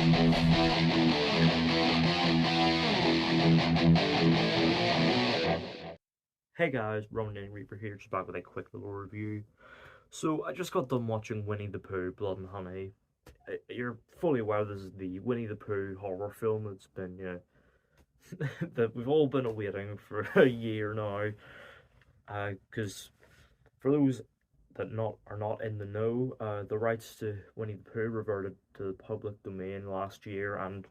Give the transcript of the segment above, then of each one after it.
Hey guys, Roman Reaper here, just back with a quick little review. So I just got done watching Winnie the Pooh, Blood and Honey. You're fully aware this is the Winnie the Pooh horror film that's been, that we've all been awaiting for a year now. Because for those that are not in the know, the rights to Winnie the Pooh reverted to the public domain last year, and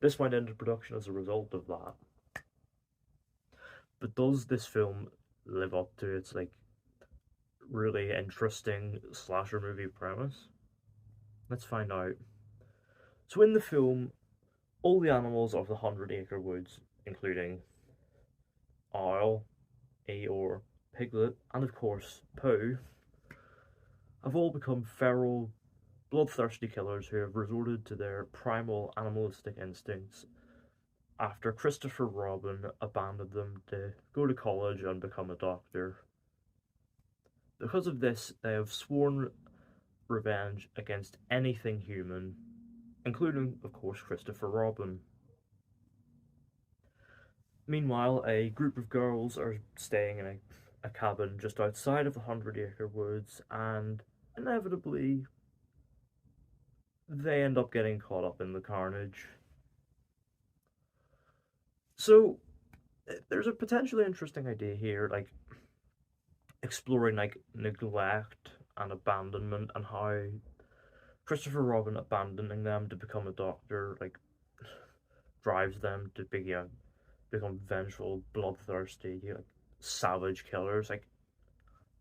this went into production as a result of that. But does this film live up to its really interesting slasher movie premise? Let's find out. So in the film, all the animals of the Hundred Acre Woods, including Owl, Eeyore, Piglet, and of course Pooh, have all become feral, bloodthirsty killers who have resorted to their primal animalistic instincts after Christopher Robin abandoned them to go to college and become a doctor. Because of this, they have sworn revenge against anything human, including, of course, Christopher Robin. Meanwhile, a group of girls are staying in a cabin just outside of the Hundred Acre Woods, and inevitably, they end up getting caught up in the carnage. So, there's a potentially interesting idea here, exploring neglect and abandonment, and how Christopher Robin abandoning them to become a doctor drives them to become vengeful, bloodthirsty, savage killers.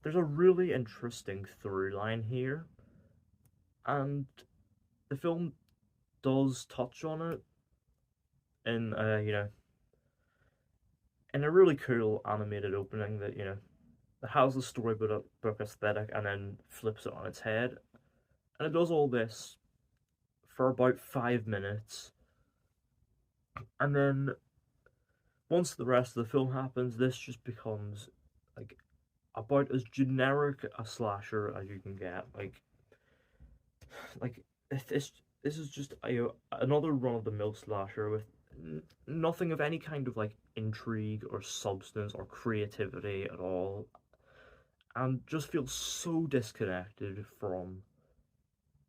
There's a really interesting through line here, and the film does touch on it in in a really cool animated opening that has the storybook aesthetic and then flips it on its head, and it does all this for about 5 minutes, and then once the rest of the film happens, this just becomes about as generic a slasher as you can get. Like this is just another run of the mill slasher with nothing of any kind of intrigue or substance or creativity at all, and just feels so disconnected from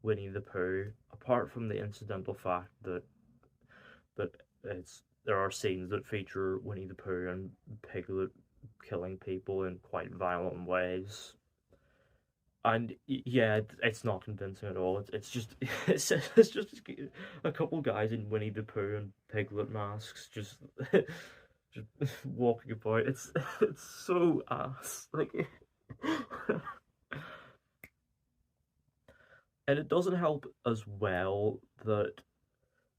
Winnie the Pooh. Apart from the incidental fact that there are scenes that feature Winnie the Pooh and Piglet killing people in quite violent ways. And yeah, it's not convincing at all. It's just it's just a couple guys in Winnie the Pooh and Piglet masks just walking about. It's so ass and it doesn't help as well that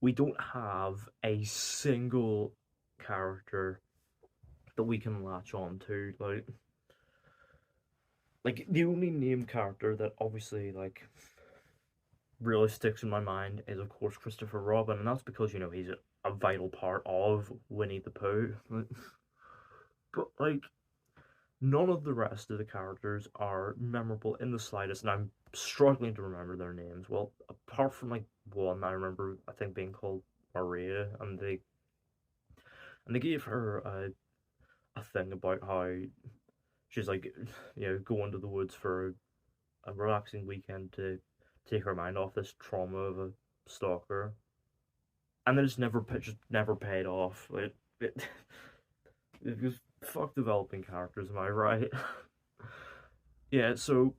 we don't have a single character that we can latch on to. The only named character that obviously really sticks in my mind is of course Christopher Robin, and that's because he's a vital part of Winnie the Pooh. But none of the rest of the characters are memorable in the slightest, and I'm struggling to remember their names. Well, apart from one I remember, I think being called Maria, and they gave her a thing about how she's going to the woods for a relaxing weekend to take her mind off this trauma of a stalker, and then just never paid off. It was fuck developing characters, am I right? Yeah, so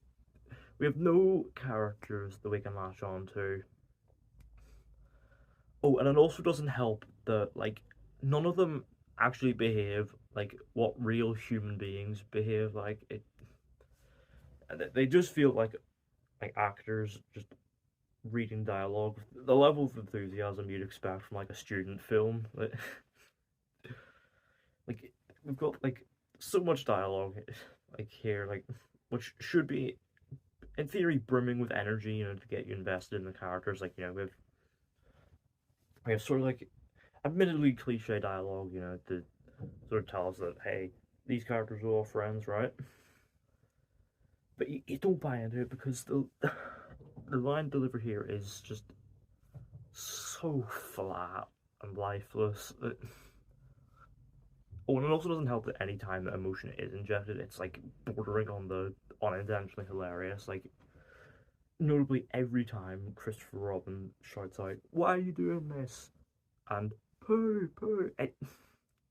we have no characters that we can latch on to. Oh, and it also doesn't help that none of them actually behave like what real human beings behave like. They just feel like actors just reading dialogue. The level of enthusiasm you'd expect from a student film. Like we've got so much dialogue here, which should be in theory brimming with energy, to get you invested in the characters. We have sort of admittedly cliche dialogue, to sort of tell us that hey, these characters are all friends, right? But you don't buy into it because the line delivered here is just so flat and lifeless. Oh, and it also doesn't help that any time that emotion is injected, it's like bordering on the unintentionally hilarious. Like, notably, every time Christopher Robin shouts out, "Why are you doing this?" and "Pooh, Pooh," it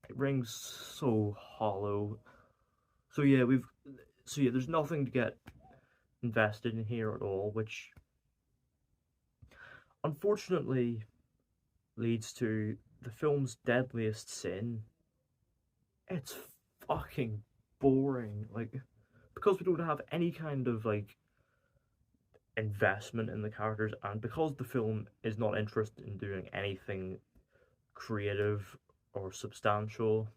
rings so hollow. So yeah, there's nothing to get invested in here at all, which unfortunately leads to the film's deadliest sin. It's fucking boring. Like, because we don't have any kind of like investment in the characters, and because the film is not interested in doing anything creative or substantial,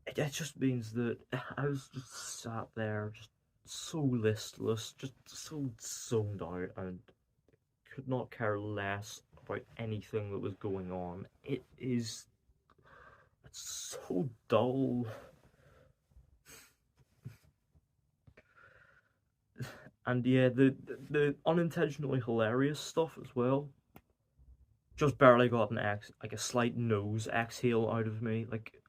it just means that I was just sat there, just so listless, just so zoned out, and could not care less about anything that was going on. It's so dull. And yeah, the unintentionally hilarious stuff as well. Just barely got like a slight nose exhale out of me. Like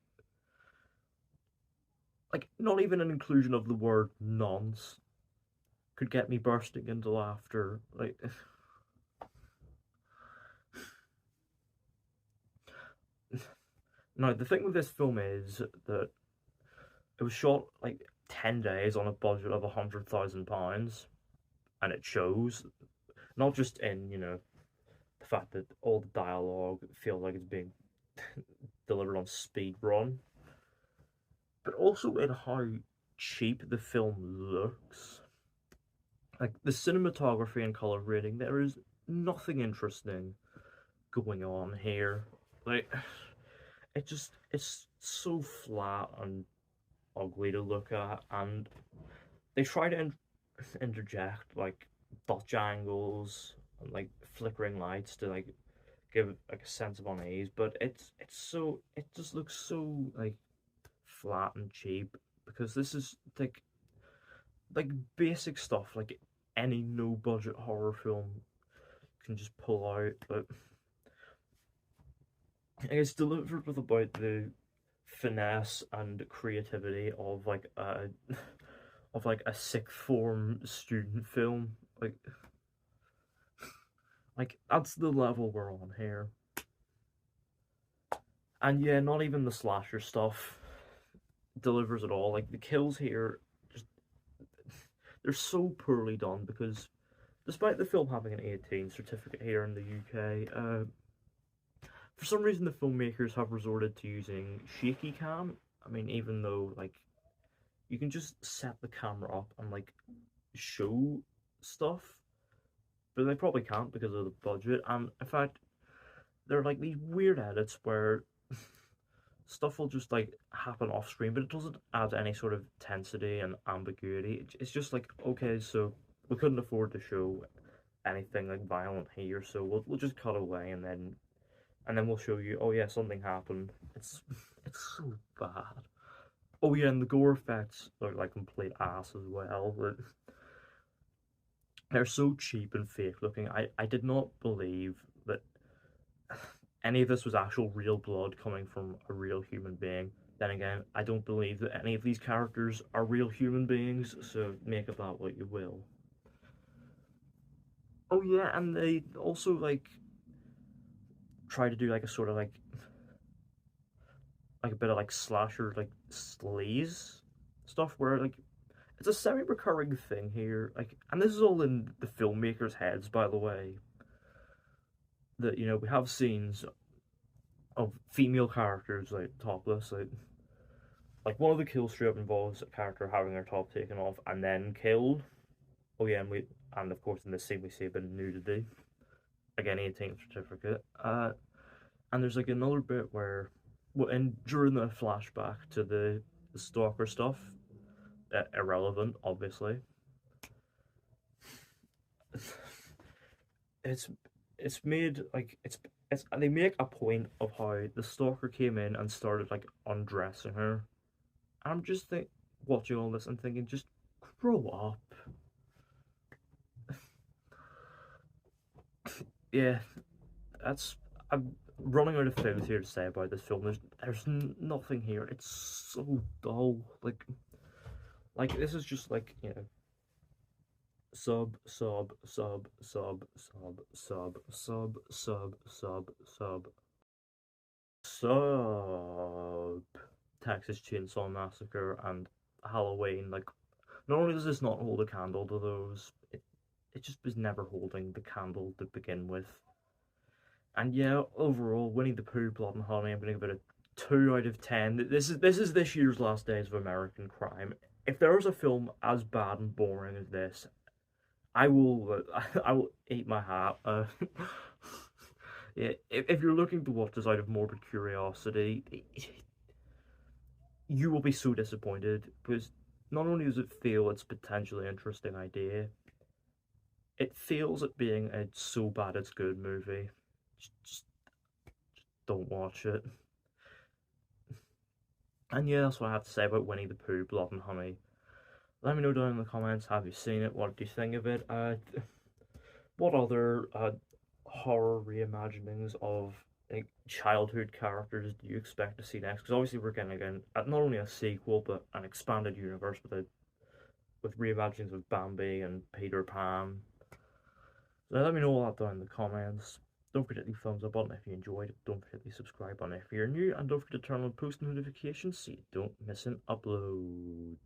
not even an inclusion of the word nonce could get me bursting into laughter. Like now the thing with this film is that it was shot like 10 days on a budget of £100,000, and it shows not just in the fact that all the dialogue feels like it's being delivered on speed run, but also in how cheap the film looks. Like the cinematography and color grading, there is nothing interesting going on here. Like it's so flat and ugly to look at, and they try to interject like dodge angles and like flickering lights to like give like a sense of unease, but it just looks so like flat and cheap because this is like basic stuff like any no budget horror film can just pull out, but it's delivered with about the finesse and creativity of like a of like a sixth form student film. Like that's the level we're on here. And yeah, not even the slasher stuff delivers at all. Like the kills here, just they're so poorly done because despite the film having an 18 certificate here in the UK, for some reason the filmmakers have resorted to using shaky cam. I mean, even though like you can just set the camera up and like show stuff, but they probably can't because of the budget. And in fact, there are like these weird edits where stuff will just like happen off screen, but it doesn't add any sort of tensity and ambiguity. It's just like, okay, so we couldn't afford to show anything like violent here, so we'll just cut away and then we'll show you. Oh yeah, something happened. It's so bad. Oh yeah, and the gore effects look like complete ass as well. But they're so cheap and fake looking. I did not believe that any of this was actual real blood coming from a real human being. Then again, I don't believe that any of these characters are real human beings, so make of that what you will. Oh yeah, and they also like try to do like a sort of like a bit of like slasher like sleaze stuff where like it's a semi-recurring thing here. Like, and this is all in the filmmakers' heads, by the way. That we have scenes of female characters like topless, like one of the kill strip involves a character having their top taken off and then killed. Oh yeah, and of course in this scene we see a bit of nudity. Again, 18th certificate. And there's like another bit where, well, and during the flashback to the stalker stuff, irrelevant, obviously. it's it's made like it's they make a point of how the stalker came in and started like undressing her. I'm just watching all this and thinking, just grow up. Yeah, I'm running out of things here to say about this film. There's nothing here. It's so dull. This is just like, sub sub sub sub sub sub sub sub sub sub sub Texas Chainsaw Massacre and Halloween. Like, not only does this not hold a candle to those, it just was never holding the candle to begin with. And yeah, overall, Winnie the Pooh, Blood and Honey, I'm going to give it a 2 out of 10. This is this year's Last Days of American Crime. If there was a film as bad and boring as this, I will I will eat my hat. Yeah, if you're looking to watch this out of morbid curiosity, you will be so disappointed, because not only does it fail its potentially interesting idea, it fails at being a so bad it's good movie. Just don't watch it. And yeah, that's what I have to say about Winnie the Pooh, Blood and Honey. Let me know down in the comments, have you seen it? What do you think of it? What other horror reimaginings of childhood characters do you expect to see next? Because obviously we're getting again not only a sequel but an expanded universe with reimaginings of Bambi and Peter Pan. So let me know all that down in the comments. Don't forget to leave a thumbs up button if you enjoyed it. Don't forget to subscribe button if you're new, and don't forget to turn on post notifications so you don't miss an upload.